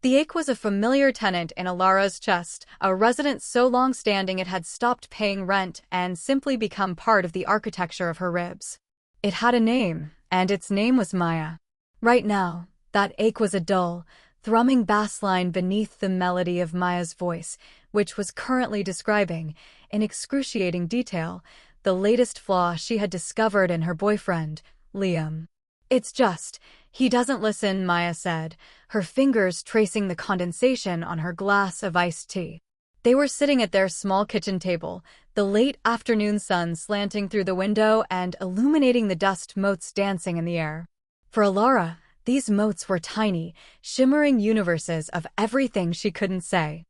The ache was a familiar tenant in Alara's chest, a resident so long-standing it had stopped paying rent and simply become part of the architecture of her ribs. It had a name, and its name was Maya. Right now, that ache was a dull, thrumming bass line beneath the melody of Maya's voice, which was currently describing, in excruciating detail, the latest flaw she had discovered in her boyfriend, Liam. "It's just, he doesn't listen," Maya said, her fingers tracing the condensation on her glass of iced tea. They were sitting at their small kitchen table, the late afternoon sun slanting through the window and illuminating the dust motes dancing in the air. For Alara, these motes were tiny, shimmering universes of everything she couldn't say.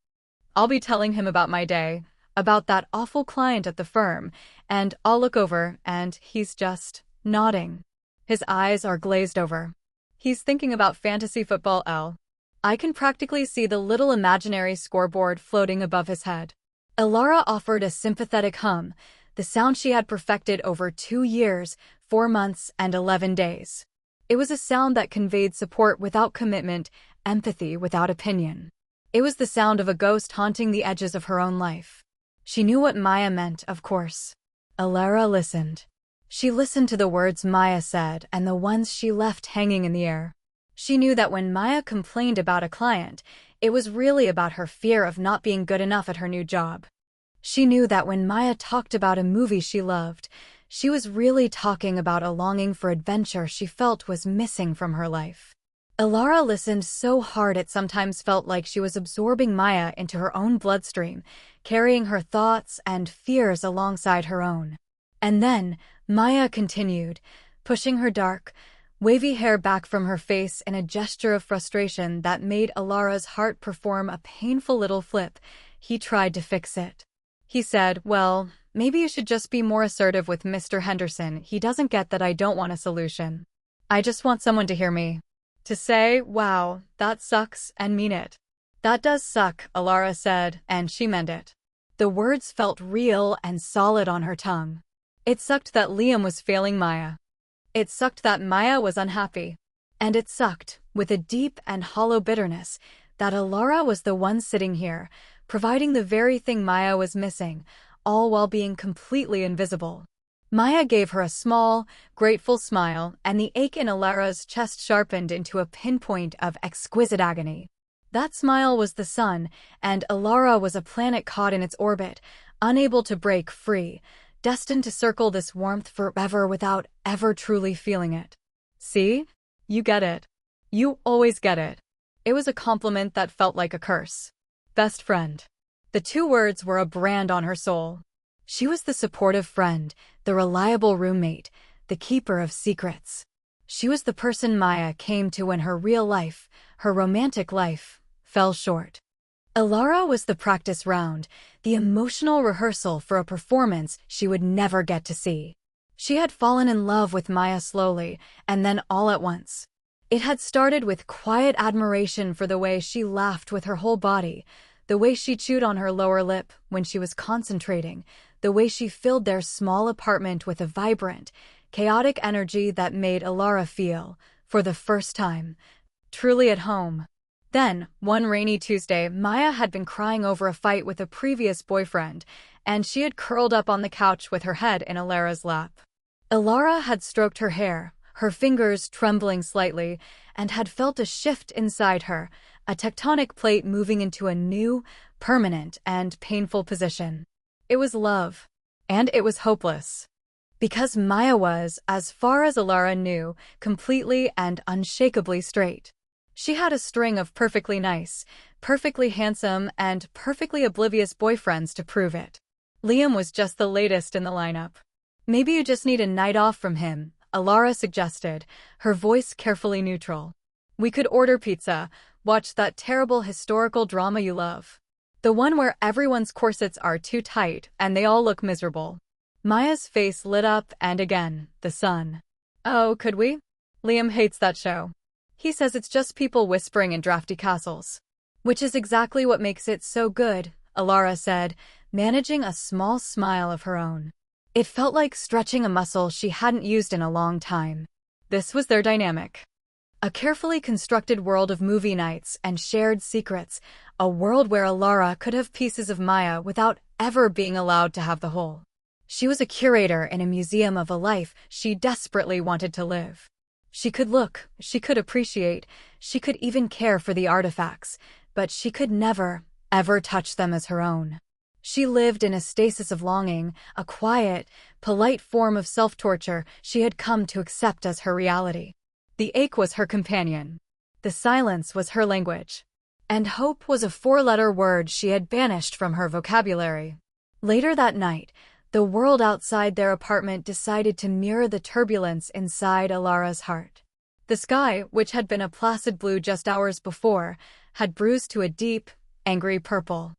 "I'll be telling him about my day, about that awful client at the firm, and I'll look over, and he's just nodding. His eyes are glazed over. He's thinking about fantasy football. I can practically see the little imaginary scoreboard floating above his head." Alara offered a sympathetic hum, the sound she had perfected over 2 years, 4 months, and 11 days. It was a sound that conveyed support without commitment, empathy without opinion. It was the sound of a ghost haunting the edges of her own life. She knew what Maya meant, of course. Alara listened. She listened to the words Maya said and the ones she left hanging in the air. She knew that when Maya complained about a client, it was really about her fear of not being good enough at her new job. She knew that when Maya talked about a movie she loved, she was really talking about a longing for adventure she felt was missing from her life. Alara listened so hard it sometimes felt like she was absorbing Maya into her own bloodstream, carrying her thoughts and fears alongside her own. And then, Maya continued, pushing her dark, wavy hair back from her face in a gesture of frustration that made Alara's heart perform a painful little flip. He tried to fix it. He said, "Well, maybe you should just be more assertive with Mr. Henderson. He doesn't get that I don't want a solution. I just want someone to hear me. To say, wow, that sucks, and mean it." "That does suck," Alara said, and she meant it. The words felt real and solid on her tongue. It sucked that Liam was failing Maya. It sucked that Maya was unhappy. And it sucked, with a deep and hollow bitterness, that Alara was the one sitting here, providing the very thing Maya was missing, all while being completely invisible. Maya gave her a small, grateful smile, and the ache in Alara's chest sharpened into a pinpoint of exquisite agony. That smile was the sun, and Alara was a planet caught in its orbit, unable to break free, destined to circle this warmth forever without ever truly feeling it. "See? You get it. You always get it." It was a compliment that felt like a curse. Best friend. The 2 words were a brand on her soul. She was the supportive friend, the reliable roommate, the keeper of secrets. She was the person Maya came to when her real life, her romantic life, fell short. Alara was the practice round, the emotional rehearsal for a performance she would never get to see. She had fallen in love with Maya slowly, and then all at once. It had started with quiet admiration for the way she laughed with her whole body, the way she chewed on her lower lip when she was concentrating, the way she filled their small apartment with a vibrant, chaotic energy that made Alara feel, for the first time, truly at home. Then, one rainy Tuesday, Maya had been crying over a fight with a previous boyfriend, and she had curled up on the couch with her head in Alara's lap. Alara had stroked her hair, her fingers trembling slightly, and had felt a shift inside her, a tectonic plate moving into a new, permanent, and painful position. It was love. And it was hopeless. Because Maya was, as far as Alara knew, completely and unshakably straight. She had a string of perfectly nice, perfectly handsome, and perfectly oblivious boyfriends to prove it. Liam was just the latest in the lineup. "Maybe you just need a night off from him," Alara suggested, her voice carefully neutral. "We could order pizza, watch that terrible historical drama you love. The one where everyone's corsets are too tight and they all look miserable." Maya's face lit up, and again, the sun. "Oh, could we? Liam hates that show. He says it's just people whispering in drafty castles." "Which is exactly what makes it so good," Alara said, managing a small smile of her own. It felt like stretching a muscle she hadn't used in a long time. This was their dynamic. A carefully constructed world of movie nights and shared secrets, a world where Alara could have pieces of Maya without ever being allowed to have the whole. She was a curator in a museum of a life she desperately wanted to live. She could look, she could appreciate, she could even care for the artifacts, but she could never, ever touch them as her own. She lived in a stasis of longing, a quiet, polite form of self-torture she had come to accept as her reality. The ache was her companion. The silence was her language. And hope was a four-letter word she had banished from her vocabulary. Later that night, the world outside their apartment decided to mirror the turbulence inside Alara's heart. The sky, which had been a placid blue just hours before, had bruised to a deep, angry purple.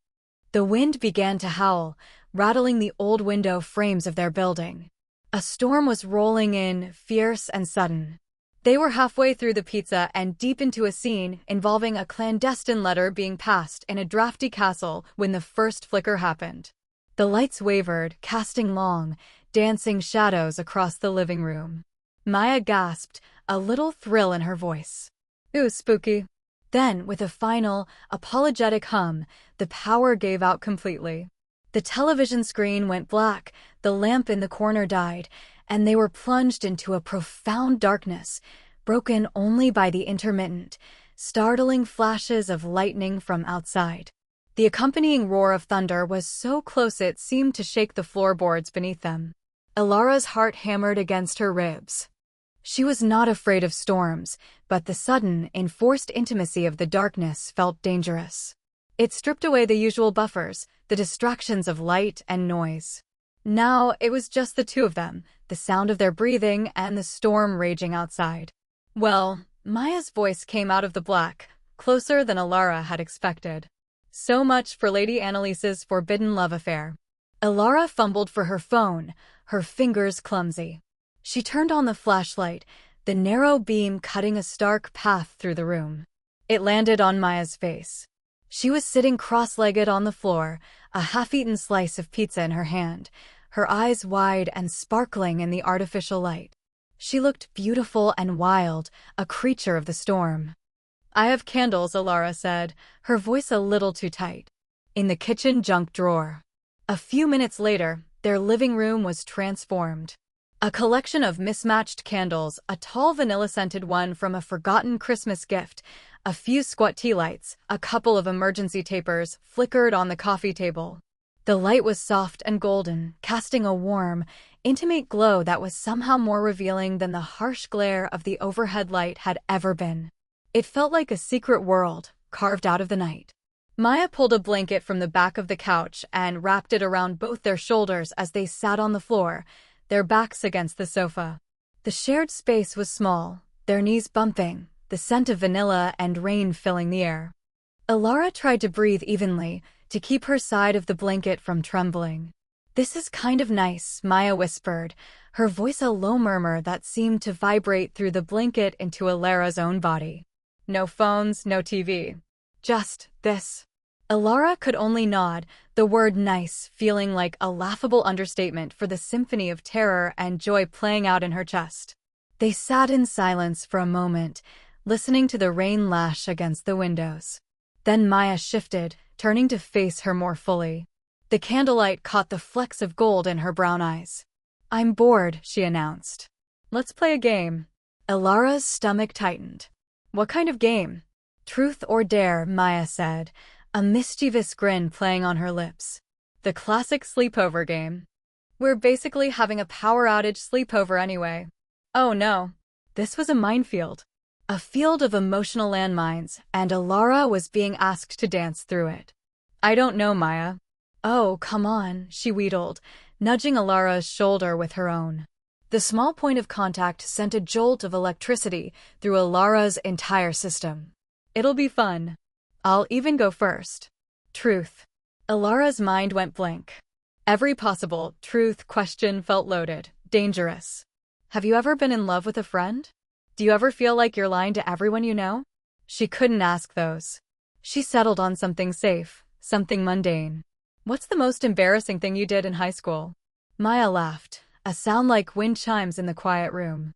The wind began to howl, rattling the old window frames of their building. A storm was rolling in, fierce and sudden. They were halfway through the pizza and deep into a scene involving a clandestine letter being passed in a drafty castle when the first flicker happened. The lights wavered, casting long, dancing shadows across the living room. Maya gasped, a little thrill in her voice. Ooh, spooky. Then, with a final, apologetic hum, the power gave out completely. The television screen went black, the lamp in the corner died, and they were plunged into a profound darkness, broken only by the intermittent, startling flashes of lightning from outside. The accompanying roar of thunder was so close it seemed to shake the floorboards beneath them. Alara's heart hammered against her ribs. She was not afraid of storms, but the sudden, enforced intimacy of the darkness felt dangerous. It stripped away the usual buffers, the distractions of light and noise. Now it was just the two of them, the sound of their breathing and the storm raging outside. Well, Maya's voice came out of the black, closer than Alara had expected. So much for Lady Annalise's forbidden love affair. Alara fumbled for her phone, her fingers clumsy. She turned on the flashlight, the narrow beam cutting a stark path through the room. It landed on Maya's face. She was sitting cross-legged on the floor, a half-eaten slice of pizza in her hand, her eyes wide and sparkling in the artificial light. She looked beautiful and wild, a creature of the storm. I have candles, Alara said, her voice a little too tight. In the kitchen junk drawer. A few minutes later, their living room was transformed. A collection of mismatched candles, a tall vanilla-scented one from a forgotten Christmas gift, a few squat tea lights, a couple of emergency tapers, flickered on the coffee table. The light was soft and golden, casting a warm, intimate glow that was somehow more revealing than the harsh glare of the overhead light had ever been. It felt like a secret world, carved out of the night. Maya pulled a blanket from the back of the couch and wrapped it around both their shoulders as they sat on the floor, their backs against the sofa. The shared space was small, their knees bumping, the scent of vanilla and rain filling the air. Alara tried to breathe evenly, to keep her side of the blanket from trembling. This is kind of nice, Maya whispered, her voice a low murmur that seemed to vibrate through the blanket into Alara's own body. No phones, no TV. Just this. Alara could only nod, the word nice feeling like a laughable understatement for the symphony of terror and joy playing out in her chest. They sat in silence for a moment, listening to the rain lash against the windows. Then Maya shifted, turning to face her more fully. The candlelight caught the flecks of gold in her brown eyes. I'm bored, she announced. Let's play a game. Alara's stomach tightened. What kind of game? Truth or dare, Maya said, a mischievous grin playing on her lips. The classic sleepover game. We're basically having a power outage sleepover anyway. Oh no. This was a minefield. A field of emotional landmines, and Alara was being asked to dance through it. I don't know, Maya. Oh, come on, she wheedled, nudging Alara's shoulder with her own. The small point of contact sent a jolt of electricity through Alara's entire system. It'll be fun. I'll even go first. Truth. Alara's mind went blank. Every possible truth question felt loaded, dangerous. Have you ever been in love with a friend? Do you ever feel like you're lying to everyone you know? She couldn't ask those. She settled on something safe, something mundane. What's the most embarrassing thing you did in high school? Maya laughed, a sound like wind chimes in the quiet room.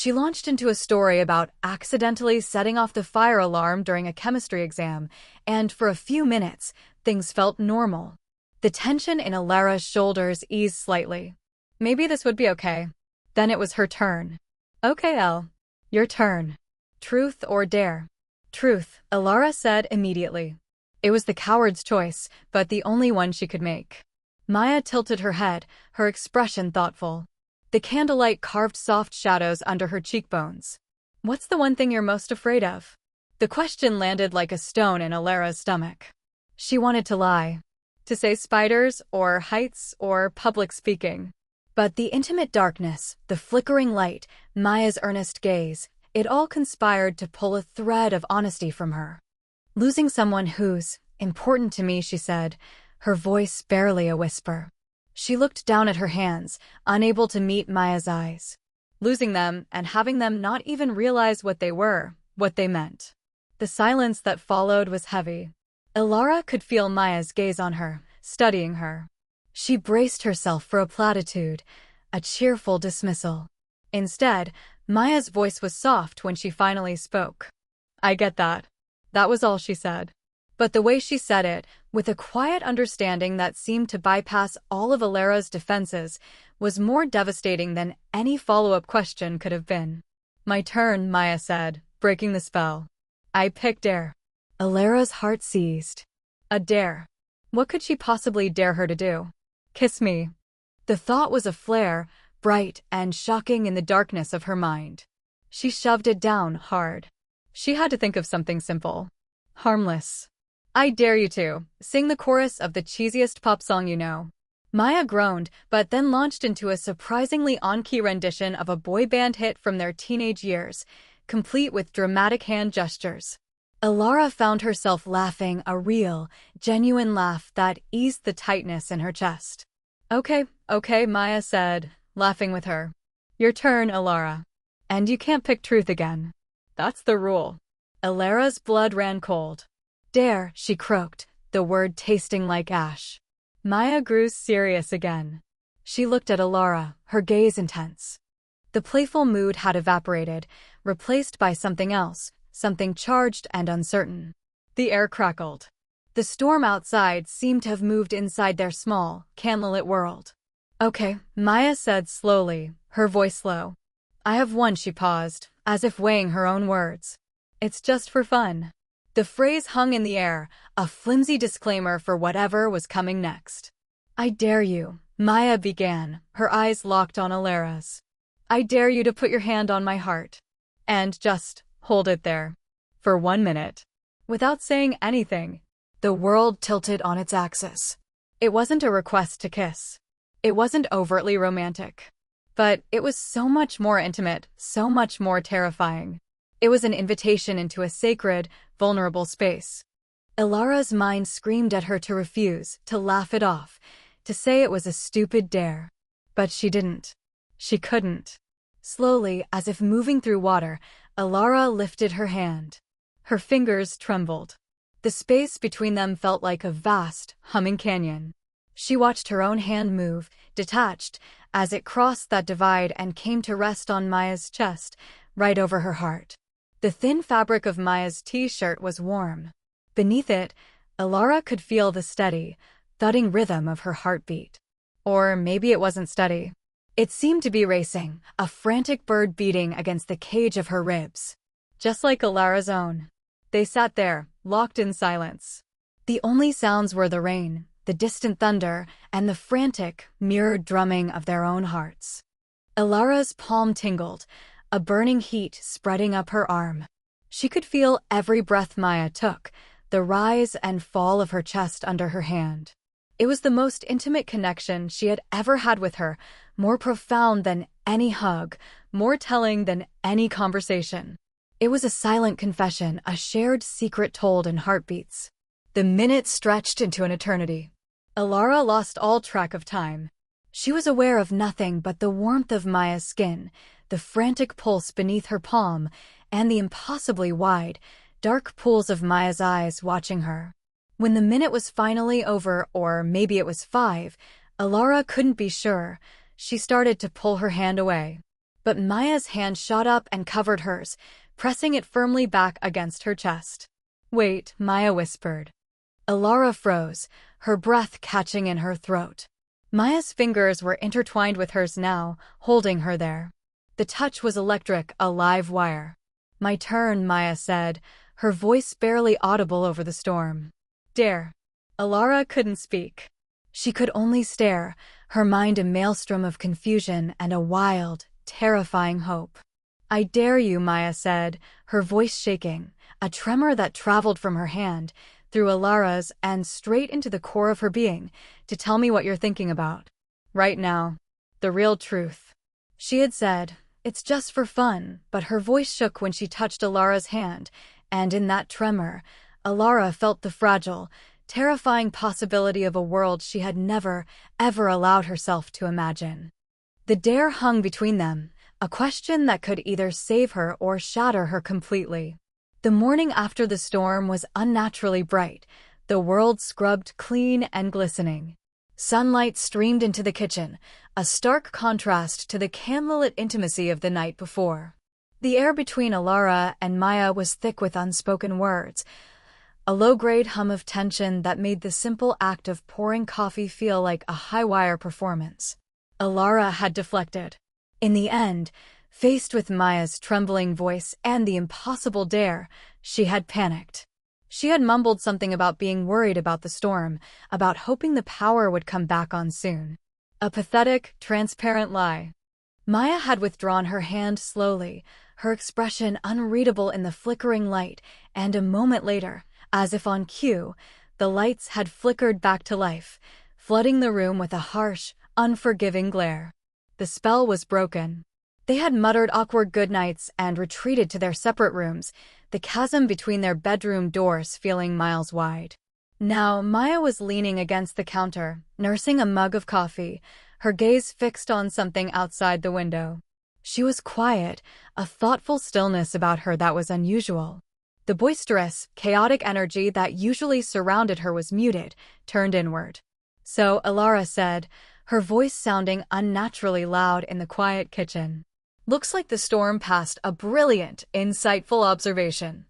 She launched into a story about accidentally setting off the fire alarm during a chemistry exam, and for a few minutes, things felt normal. The tension in Alara's shoulders eased slightly. Maybe this would be okay. Then it was her turn. Okay, Elle. Your turn. Truth or dare? Truth, Alara said immediately. It was the coward's choice, but the only one she could make. Maya tilted her head, her expression thoughtful. The candlelight carved soft shadows under her cheekbones. What's the one thing you're most afraid of? The question landed like a stone in Alara's stomach. She wanted to lie. To say spiders, or heights, or public speaking. But the intimate darkness, the flickering light, Maya's earnest gaze, it all conspired to pull a thread of honesty from her. Losing someone who's important to me, she said, her voice barely a whisper. She looked down at her hands, unable to meet Maya's eyes. Losing them and having them not even realize what they were, what they meant. The silence that followed was heavy. Alara could feel Maya's gaze on her, studying her. She braced herself for a platitude, a cheerful dismissal. Instead, Maya's voice was soft when she finally spoke. I get that. That was all she said. But the way she said it, with a quiet understanding that seemed to bypass all of Alara's defenses, was more devastating than any follow-up question could have been. My turn, Maya said, breaking the spell. I picked dare. Alara's heart seized. A dare. What could she possibly dare her to do? Kiss me. The thought was a flare, bright and shocking in the darkness of her mind. She shoved it down hard. She had to think of something simple. Harmless. I dare you to sing the chorus of the cheesiest pop song you know. Maya groaned, but then launched into a surprisingly on-key rendition of a boy band hit from their teenage years, complete with dramatic hand gestures. Alara found herself laughing, a real, genuine laugh that eased the tightness in her chest. Okay, Maya said, laughing with her. Your turn, Alara. And you can't pick truth again. That's the rule. Alara's blood ran cold. Dare, she croaked, the word tasting like ash. Maya grew serious again. She looked at Alara, her gaze intense. The playful mood had evaporated, replaced by something else, something charged and uncertain. The air crackled. The storm outside seemed to have moved inside their small, candlelit world. Okay, Maya said slowly, her voice low. I have one, she paused, as if weighing her own words. It's just for fun. The phrase hung in the air, a flimsy disclaimer for whatever was coming next. I dare you, Maya began, her eyes locked on Alara's. I dare you to put your hand on my heart. And just hold it there. For 1 minute. Without saying anything, the world tilted on its axis. It wasn't a request to kiss. It wasn't overtly romantic. But it was so much more intimate, so much more terrifying. It was an invitation into a sacred, vulnerable space. Alara's mind screamed at her to refuse, to laugh it off, to say it was a stupid dare. But she didn't. She couldn't. Slowly, as if moving through water, Alara lifted her hand. Her fingers trembled. The space between them felt like a vast, humming canyon. She watched her own hand move, detached, as it crossed that divide and came to rest on Maya's chest, right over her heart. The thin fabric of Maya's t-shirt was warm. Beneath it, Alara could feel the steady, thudding rhythm of her heartbeat. Or maybe it wasn't steady. It seemed to be racing, a frantic bird beating against the cage of her ribs. Just like Alara's own. They sat there, locked in silence. The only sounds were the rain, the distant thunder, and the frantic, mirrored drumming of their own hearts. Alara's palm tingled, a burning heat spreading up her arm. She could feel every breath Maya took, the rise and fall of her chest under her hand. It was the most intimate connection she had ever had with her, more profound than any hug, more telling than any conversation. It was a silent confession, a shared secret told in heartbeats. The minutes stretched into an eternity. Alara lost all track of time. She was aware of nothing but the warmth of Maya's skin, the frantic pulse beneath her palm, and the impossibly wide, dark pools of Maya's eyes watching her. When the minute was finally over, or maybe it was 5, Alara couldn't be sure. She started to pull her hand away. But Maya's hand shot up and covered hers, pressing it firmly back against her chest. "Wait," Maya whispered. Alara froze, her breath catching in her throat. Maya's fingers were intertwined with hers now, holding her there. The touch was electric, a live wire. "My turn," Maya said, her voice barely audible over the storm. "Dare." Alara couldn't speak. She could only stare, her mind a maelstrom of confusion and a wild, terrifying hope. "I dare you," Maya said, her voice shaking, a tremor that traveled from her hand, through Alara's and straight into the core of her being, to tell me what you're thinking about. Right now. The real truth. She had said, "It's just for fun," but her voice shook when she touched Alara's hand, and in that tremor, Alara felt the fragile, terrifying possibility of a world she had never, ever allowed herself to imagine. The dare hung between them, a question that could either save her or shatter her completely. The morning after the storm was unnaturally bright, the world scrubbed clean and glistening. Sunlight streamed into the kitchen, a stark contrast to the candlelit intimacy of the night before. The air between Alara and Maya was thick with unspoken words, a low-grade hum of tension that made the simple act of pouring coffee feel like a high-wire performance. Alara had deflected. In the end, faced with Maya's trembling voice and the impossible dare, she had panicked. She had mumbled something about being worried about the storm, about hoping the power would come back on soon. A pathetic, transparent lie. Maya had withdrawn her hand slowly, her expression unreadable in the flickering light, and a moment later, as if on cue, the lights had flickered back to life, flooding the room with a harsh, unforgiving glare. The spell was broken. They had muttered awkward goodnights and retreated to their separate rooms, the chasm between their bedroom doors feeling miles wide. Now Maya was leaning against the counter, nursing a mug of coffee, her gaze fixed on something outside the window. She was quiet, a thoughtful stillness about her that was unusual. The boisterous, chaotic energy that usually surrounded her was muted, turned inward. "So," Alara said, her voice sounding unnaturally loud in the quiet kitchen. "Looks like the storm passed a brilliant, insightful observation."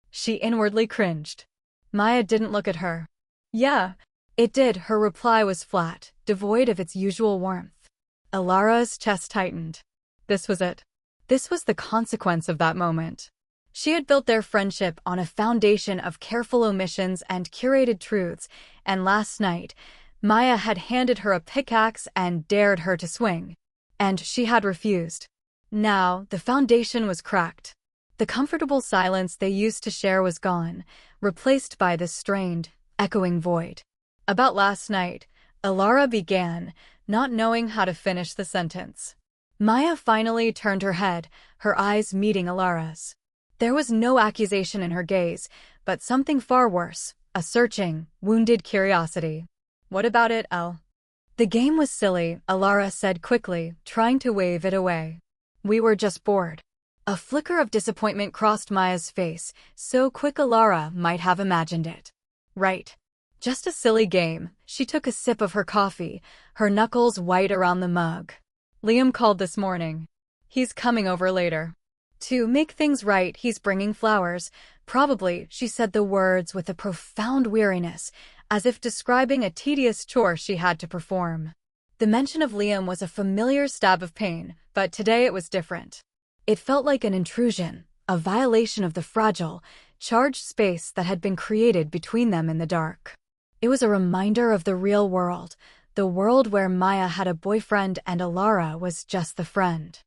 She inwardly cringed. Maya didn't look at her. "Yeah, it did." Her reply was flat, devoid of its usual warmth. Alara's chest tightened. This was it. This was the consequence of that moment. She had built their friendship on a foundation of careful omissions and curated truths, and last night, Maya had handed her a pickaxe and dared her to swing. And she had refused. Now, the foundation was cracked. The comfortable silence they used to share was gone, replaced by this strained, echoing void. "About last night," Alara began, not knowing how to finish the sentence. Maya finally turned her head, her eyes meeting Alara's. There was no accusation in her gaze, but something far worse, a searching, wounded curiosity. "What about it, El?" "The game was silly," Alara said quickly, trying to wave it away. "We were just bored." A flicker of disappointment crossed Maya's face, so quick Alara might have imagined it. "Right. Just a silly game." She took a sip of her coffee, her knuckles white around the mug. "Liam called this morning. He's coming over later. To make things right, he's bringing flowers. Probably," she said the words with a profound weariness, as if describing a tedious chore she had to perform. The mention of Liam was a familiar stab of pain, but today it was different. It felt like an intrusion, a violation of the fragile, charged space that had been created between them in the dark. It was a reminder of the real world, the world where Maya had a boyfriend and Alara was just the friend.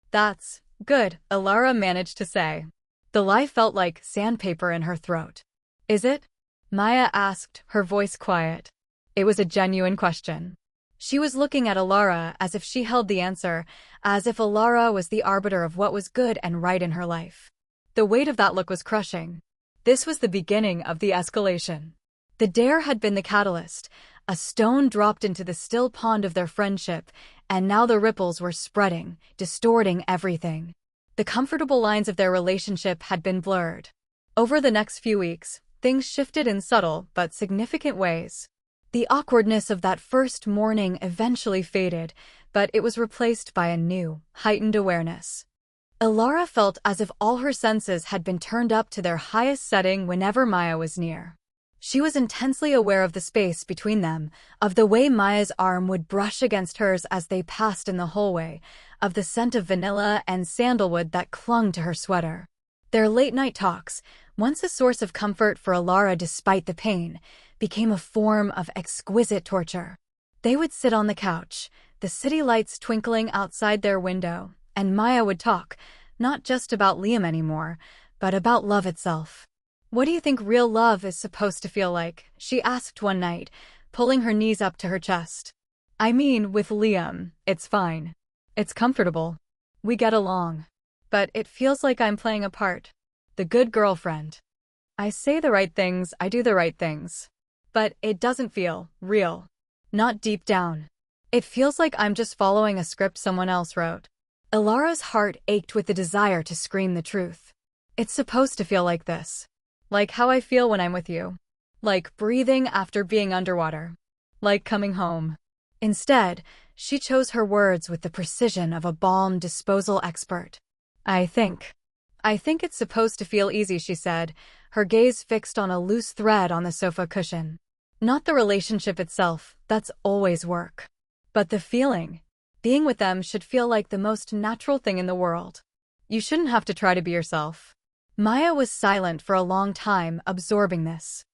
"That's good," Alara managed to say. The lie felt like sandpaper in her throat. "Is it?" Maya asked, her voice quiet. It was a genuine question. She was looking at Alara as if she held the answer, as if Alara was the arbiter of what was good and right in her life. The weight of that look was crushing. This was the beginning of the escalation. The dare had been the catalyst, a stone dropped into the still pond of their friendship, and now the ripples were spreading, distorting everything. The comfortable lines of their relationship had been blurred. Over the next few weeks, things shifted in subtle but significant ways. The awkwardness of that first morning eventually faded, but it was replaced by a new, heightened awareness. Alara felt as if all her senses had been turned up to their highest setting whenever Maya was near. She was intensely aware of the space between them, of the way Maya's arm would brush against hers as they passed in the hallway, of the scent of vanilla and sandalwood that clung to her sweater. Their late-night talks, once a source of comfort for Alara despite the pain, became a form of exquisite torture. They would sit on the couch, the city lights twinkling outside their window, and Maya would talk, not just about Liam anymore, but about love itself. "What do you think real love is supposed to feel like?" she asked one night, pulling her knees up to her chest. "I mean, with Liam, it's fine. It's comfortable. We get along. But it feels like I'm playing a part. The good girlfriend. I say the right things, I do the right things. But it doesn't feel real. Not deep down. It feels like I'm just following a script someone else wrote." Alara's heart ached with the desire to scream the truth. "It's supposed to feel like this. Like how I feel when I'm with you. Like breathing after being underwater. Like coming home." Instead, she chose her words with the precision of a bomb disposal expert. I think it's supposed to feel easy," she said, her gaze fixed on a loose thread on the sofa cushion. "Not the relationship itself, that's always work. But the feeling. Being with them should feel like the most natural thing in the world. You shouldn't have to try to be yourself." Maya was silent for a long time, absorbing this.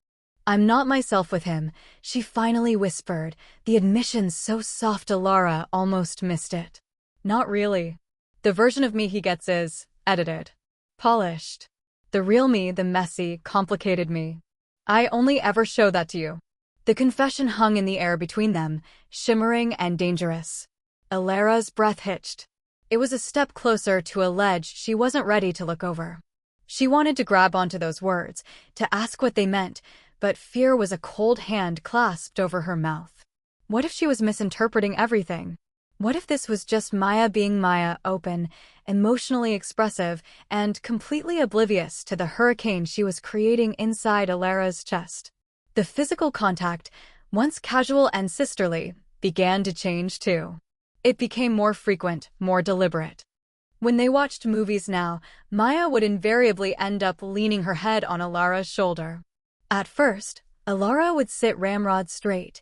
"I'm not myself with him," she finally whispered, the admission so soft Alara almost missed it. "Not really. The version of me he gets is edited. Polished. The real me, the messy, complicated me. I only ever show that to you." The confession hung in the air between them, shimmering and dangerous. Alara's breath hitched. It was a step closer to a ledge she wasn't ready to look over. She wanted to grab onto those words, to ask what they meant, but fear was a cold hand clasped over her mouth. What if she was misinterpreting everything? What if this was just Maya being Maya, open, emotionally expressive, and completely oblivious to the hurricane she was creating inside Alara's chest? The physical contact, once casual and sisterly, began to change too. It became more frequent, more deliberate. When they watched movies now, Maya would invariably end up leaning her head on Alara's shoulder. At first, Alara would sit ramrod straight,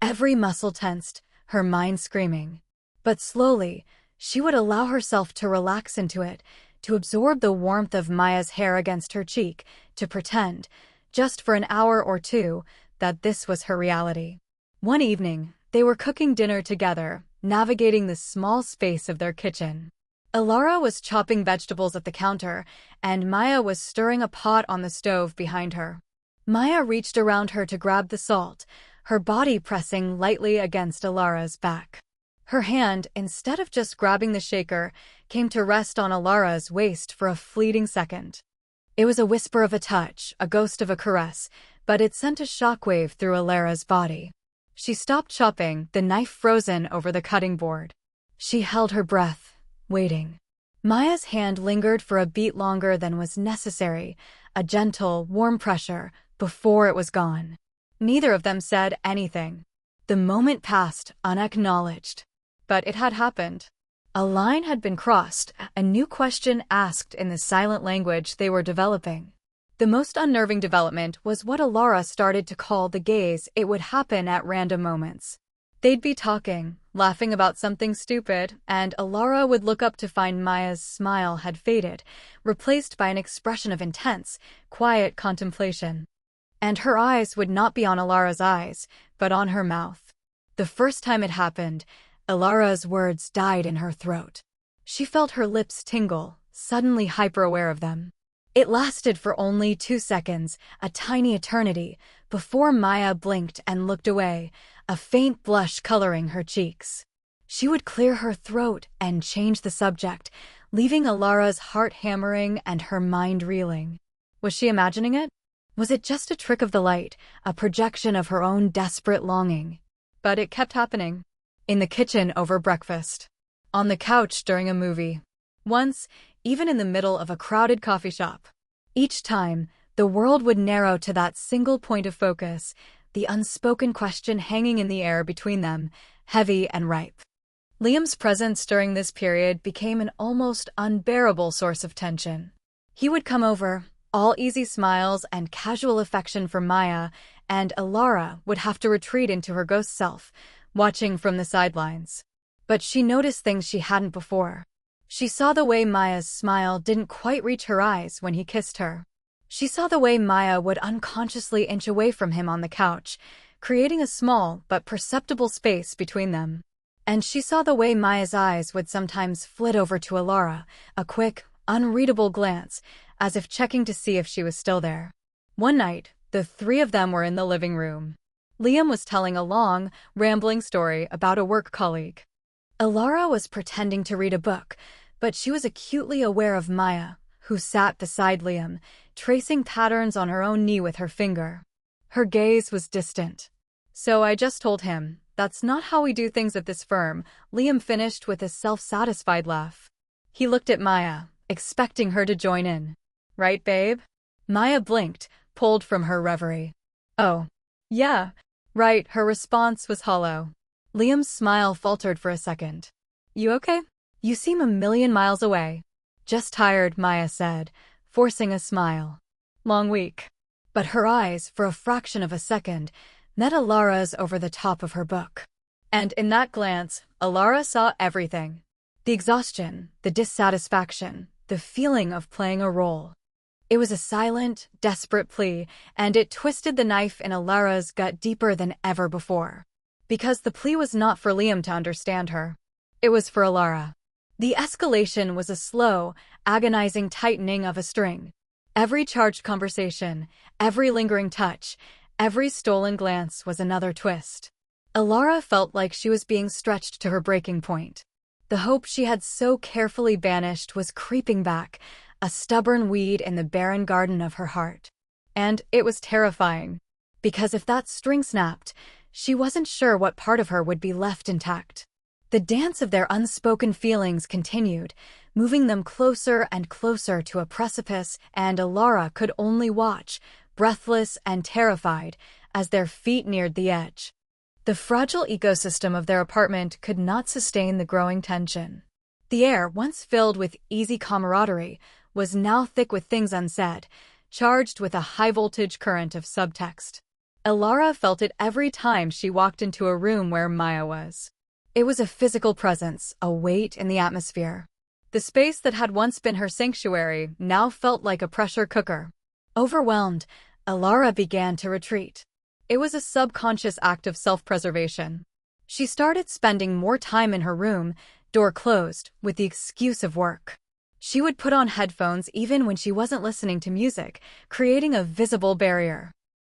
every muscle tensed, her mind screaming. But slowly, she would allow herself to relax into it, to absorb the warmth of Maya's hair against her cheek, to pretend, just for an hour or two, that this was her reality. One evening, they were cooking dinner together, navigating the small space of their kitchen. Alara was chopping vegetables at the counter, and Maya was stirring a pot on the stove behind her. Maya reached around her to grab the salt, her body pressing lightly against Alara's back. Her hand, instead of just grabbing the shaker, came to rest on Alara's waist for a fleeting second. It was a whisper of a touch, a ghost of a caress, but it sent a shockwave through Alara's body. She stopped chopping, the knife frozen over the cutting board. She held her breath, waiting. Maya's hand lingered for a beat longer than was necessary, a gentle, warm pressure, before it was gone. Neither of them said anything. The moment passed, unacknowledged. But it had happened. A line had been crossed, a new question asked in the silent language they were developing. The most unnerving development was what Alara started to call the gaze. It would happen at random moments. They'd be talking, laughing about something stupid, and Alara would look up to find Maya's smile had faded, replaced by an expression of intense, quiet contemplation. And her eyes would not be on Alara's eyes, but on her mouth. The first time it happened, Alara's words died in her throat. She felt her lips tingle, suddenly hyper-aware of them. It lasted for only 2 seconds, a tiny eternity, before Maya blinked and looked away, a faint blush coloring her cheeks. She would clear her throat and change the subject, leaving Alara's heart hammering and her mind reeling. Was she imagining it? Was it just a trick of the light, a projection of her own desperate longing? But it kept happening. In the kitchen over breakfast. On the couch during a movie. Once, even in the middle of a crowded coffee shop. Each time, the world would narrow to that single point of focus, the unspoken question hanging in the air between them, heavy and ripe. Liam's presence during this period became an almost unbearable source of tension. He would come over, all easy smiles and casual affection for Maya, and Alara would have to retreat into her ghost self, watching from the sidelines. But she noticed things she hadn't before. She saw the way Maya's smile didn't quite reach her eyes when he kissed her. She saw the way Maya would unconsciously inch away from him on the couch, creating a small but perceptible space between them. And she saw the way Maya's eyes would sometimes flit over to Alara, a quick, unreadable glance, as if checking to see if she was still there. One night, the three of them were in the living room. Liam was telling a long, rambling story about a work colleague. Alara was pretending to read a book, but she was acutely aware of Maya, who sat beside Liam, tracing patterns on her own knee with her finger. Her gaze was distant. "So I just told him, that's not how we do things at this firm," Liam finished with a self-satisfied laugh. He looked at Maya, expecting her to join in. "Right, babe?" Maya blinked, pulled from her reverie. "Oh, yeah, right," her response was hollow. Liam's smile faltered for a second. "You okay? You seem a million miles away." "Just tired," Maya said, forcing a smile. "Long week." But her eyes, for a fraction of a second, met Alara's over the top of her book. And in that glance, Alara saw everything. The exhaustion, the dissatisfaction, the feeling of playing a role. It was a silent, desperate plea, and it twisted the knife in Alara's gut deeper than ever before. Because the plea was not for Liam to understand her. It was for Alara. The escalation was a slow, agonizing tightening of a string. Every charged conversation, every lingering touch, every stolen glance was another twist. Alara felt like she was being stretched to her breaking point. The hope she had so carefully banished was creeping back, a stubborn weed in the barren garden of her heart. And it was terrifying, because if that string snapped, she wasn't sure what part of her would be left intact. The dance of their unspoken feelings continued, moving them closer and closer to a precipice, and Alara could only watch, breathless and terrified, as their feet neared the edge. The fragile ecosystem of their apartment could not sustain the growing tension. The air, once filled with easy camaraderie, was now thick with things unsaid, charged with a high-voltage current of subtext. Alara felt it every time she walked into a room where Maya was. It was a physical presence, a weight in the atmosphere. The space that had once been her sanctuary now felt like a pressure cooker. Overwhelmed, Alara began to retreat. It was a subconscious act of self-preservation. She started spending more time in her room, door closed, with the excuse of work. She would put on headphones even when she wasn't listening to music, creating a visible barrier.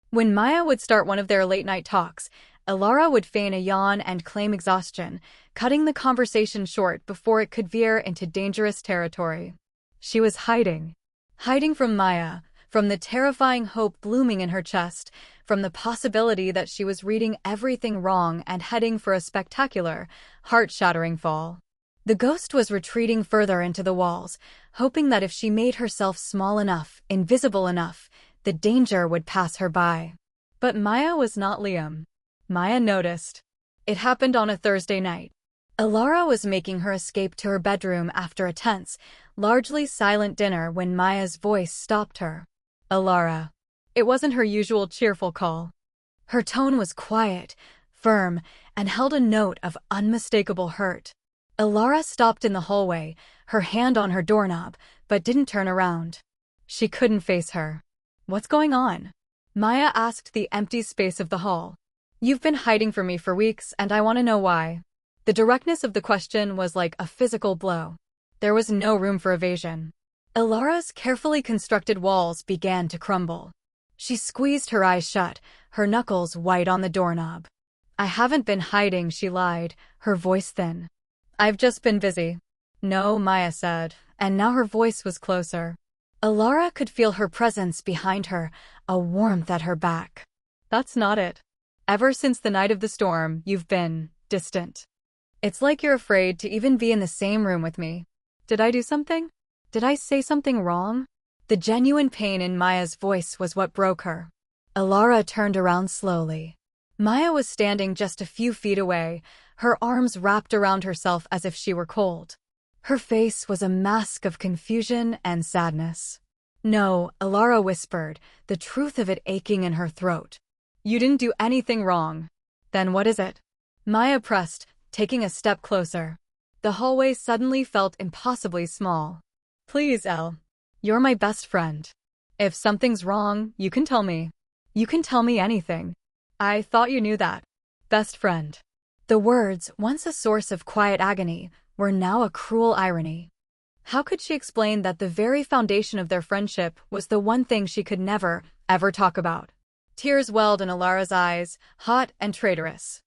When Maya would start one of their late-night talks, Alara would feign a yawn and claim exhaustion, cutting the conversation short before it could veer into dangerous territory. She was hiding. Hiding from Maya, from the terrifying hope blooming in her chest, from the possibility that she was reading everything wrong and heading for a spectacular, heart-shattering fall. The ghost was retreating further into the walls, hoping that if she made herself small enough, invisible enough, the danger would pass her by. But Maya was not Liam. Maya noticed. It happened on a Thursday night. Alara was making her escape to her bedroom after a tense, largely silent dinner when Maya's voice stopped her. "Alara." It wasn't her usual cheerful call. Her tone was quiet, firm, and held a note of unmistakable hurt. Alara stopped in the hallway, her hand on her doorknob, but didn't turn around. She couldn't face her. "What's going on?" Maya asked the empty space of the hall. "You've been hiding from me for weeks, and I want to know why." The directness of the question was like a physical blow. There was no room for evasion. Alara's carefully constructed walls began to crumble. She squeezed her eyes shut, her knuckles white on the doorknob. "I haven't been hiding," she lied, her voice thin. "I've just been busy." "No," Maya said, and now her voice was closer. Alara could feel her presence behind her, a warmth at her back. "That's not it. Ever since the night of the storm, you've been distant. It's like you're afraid to even be in the same room with me. Did I do something? Did I say something wrong?" The genuine pain in Maya's voice was what broke her. Alara turned around slowly. Maya was standing just a few feet away, her arms wrapped around herself as if she were cold. Her face was a mask of confusion and sadness. "No," Alara whispered, the truth of it aching in her throat. "You didn't do anything wrong." "Then what is it?" Maya pressed, taking a step closer. The hallway suddenly felt impossibly small. "Please, Elle. You're my best friend. If something's wrong, you can tell me. You can tell me anything. I thought you knew that. Best friend." The words, once a source of quiet agony, were now a cruel irony. How could she explain that the very foundation of their friendship was the one thing she could never, ever talk about? Tears welled in Alara's eyes, hot and traitorous.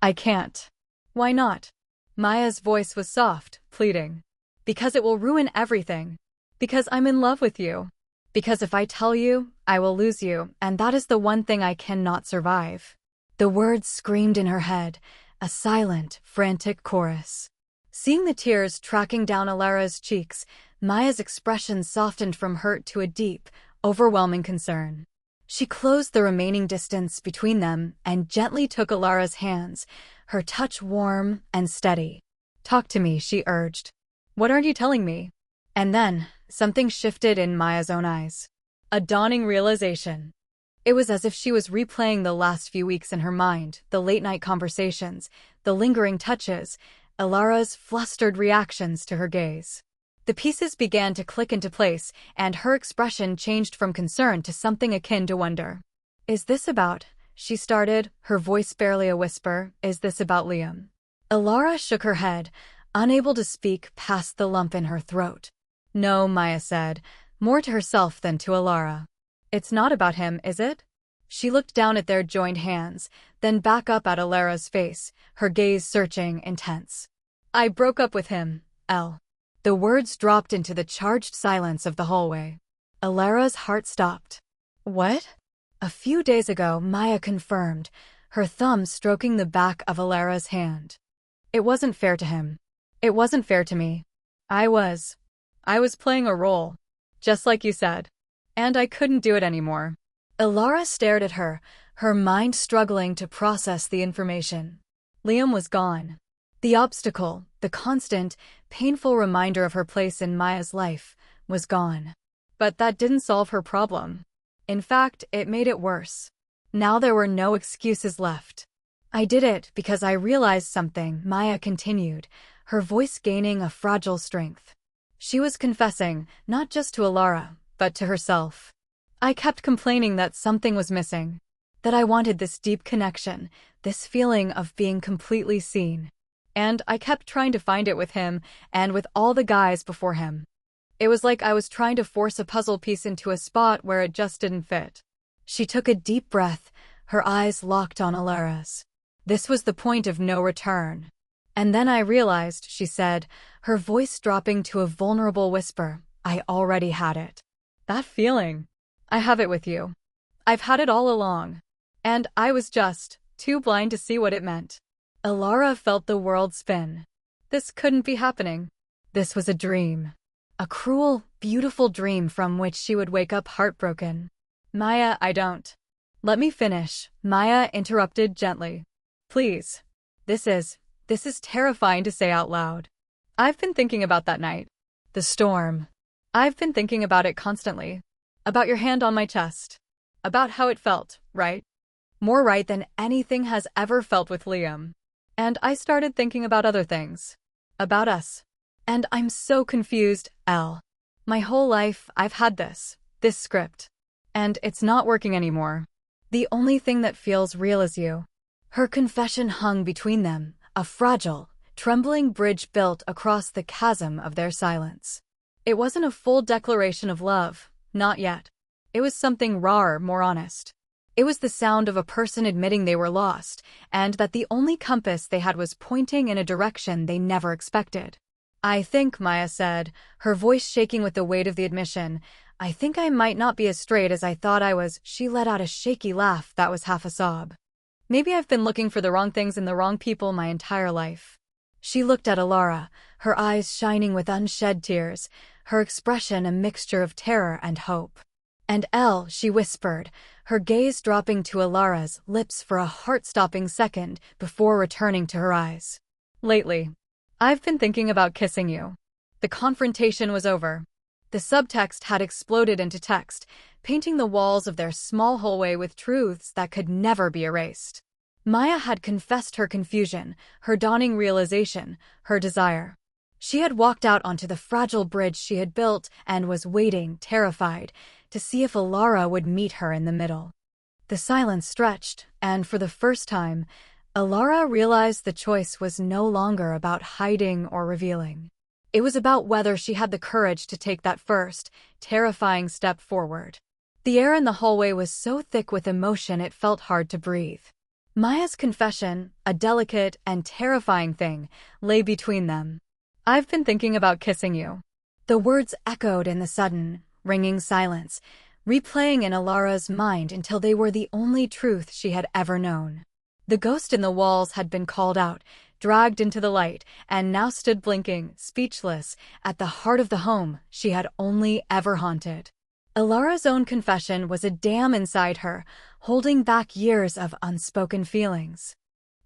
"I can't." "Why not?" Maya's voice was soft, pleading. "Because it will ruin everything. Because I'm in love with you. Because if I tell you, I will lose you, and that is the one thing I cannot survive." The words screamed in her head, a silent, frantic chorus. Seeing the tears tracking down Alara's cheeks, Maya's expression softened from hurt to a deep, overwhelming concern. She closed the remaining distance between them and gently took Alara's hands, her touch warm and steady. "Talk to me," she urged. "What aren't you telling me?" And then, something shifted in Maya's own eyes. A dawning realization. It was as if she was replaying the last few weeks in her mind, the late-night conversations, the lingering touches, Alara's flustered reactions to her gaze. The pieces began to click into place, and her expression changed from concern to something akin to wonder. "Is this about," she started, her voice barely a whisper, "is this about Liam?" Alara shook her head, unable to speak past the lump in her throat. "No," Maya said, more to herself than to Alara. "It's not about him, is it?" She looked down at their joined hands, then back up at Alara's face, her gaze searching, intense. "I broke up with him, Elle." The words dropped into the charged silence of the hallway. Alara's heart stopped. "What?" A few days ago, Maya confirmed, her thumb stroking the back of Alara's hand. "It wasn't fair to him. It wasn't fair to me. I was playing a role, just like you said. And I couldn't do it anymore." Alara stared at her, her mind struggling to process the information. Liam was gone. The obstacle, the constant, painful reminder of her place in Maya's life, was gone. But that didn't solve her problem. In fact, it made it worse. Now there were no excuses left. "I did it because I realized something," Maya continued, her voice gaining a fragile strength. She was confessing, not just to Alara, but to herself. "I kept complaining that something was missing. That I wanted this deep connection, this feeling of being completely seen. And I kept trying to find it with him and with all the guys before him. It was like I was trying to force a puzzle piece into a spot where it just didn't fit." She took a deep breath, her eyes locked on Alara's. This was the point of no return. "And then I realized," she said, her voice dropping to a vulnerable whisper, "I already had it. That feeling. I have it with you. I've had it all along. And I was just too blind to see what it meant." Alara felt the world spin. This couldn't be happening. This was a dream. A cruel, beautiful dream from which she would wake up heartbroken. "Maya, I don't." "Let me finish," Maya interrupted gently. "Please. This is terrifying to say out loud. I've been thinking about that night. The storm. I've been thinking about it constantly. About your hand on my chest. About how it felt, right? More right than anything has ever felt with Liam. And I started thinking about other things. About us. And I'm so confused, Elle. My whole life, I've had this script. And it's not working anymore. The only thing that feels real is you." Her confession hung between them, a fragile, trembling bridge built across the chasm of their silence. It wasn't a full declaration of love, not yet. It was something rawer, more honest. It was the sound of a person admitting they were lost, and that the only compass they had was pointing in a direction they never expected. "I think," Maya said, her voice shaking with the weight of the admission, "I think I might not be as straight as I thought I was." She let out a shaky laugh that was half a sob. "Maybe I've been looking for the wrong things in the wrong people my entire life." She looked at Alara, her eyes shining with unshed tears, her expression a mixture of terror and hope. "And Elle," she whispered, her gaze dropping to Alara's lips for a heart-stopping second before returning to her eyes. Lately, I've been thinking about kissing you. The confrontation was over. The subtext had exploded into text, painting the walls of their small hallway with truths that could never be erased. Maya had confessed her confusion, her dawning realization, her desire. She had walked out onto the fragile bridge she had built and was waiting, terrified, to see if Alara would meet her in the middle. The silence stretched, and for the first time, Alara realized the choice was no longer about hiding or revealing. It was about whether she had the courage to take that first, terrifying step forward. The air in the hallway was so thick with emotion it felt hard to breathe. Maya's confession, a delicate and terrifying thing, lay between them. I've been thinking about kissing you. The words echoed in the sudden, ringing silence, replaying in Alara's mind until they were the only truth she had ever known. The ghost in the walls had been called out, dragged into the light, and now stood blinking, speechless, at the heart of the home she had only ever haunted. Alara's own confession was a dam inside her, holding back years of unspoken feelings.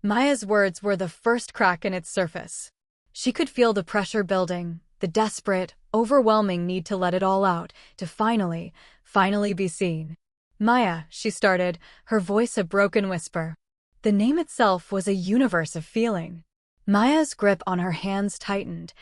Maya's words were the first crack in its surface. She could feel the pressure building, the desperate, overwhelming need to let it all out, to finally be seen. Maya, she started, her voice a broken whisper. The name itself was a universe of feeling. Maya's grip on her hands tightened,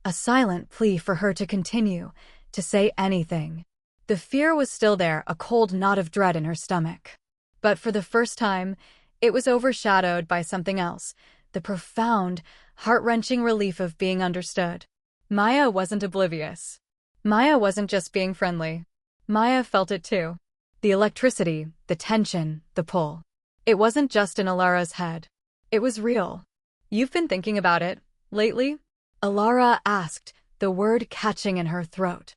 a silent plea for her to continue, to say anything. The fear was still there, a cold knot of dread in her stomach. But for the first time, it was overshadowed by something else, the profound, heart-wrenching relief of being understood. Maya wasn't oblivious. Maya wasn't just being friendly. Maya felt it too. The electricity, the tension, the pull. It wasn't just in Alara's head. It was real. You've been thinking about it, lately? Alara asked, the word catching in her throat.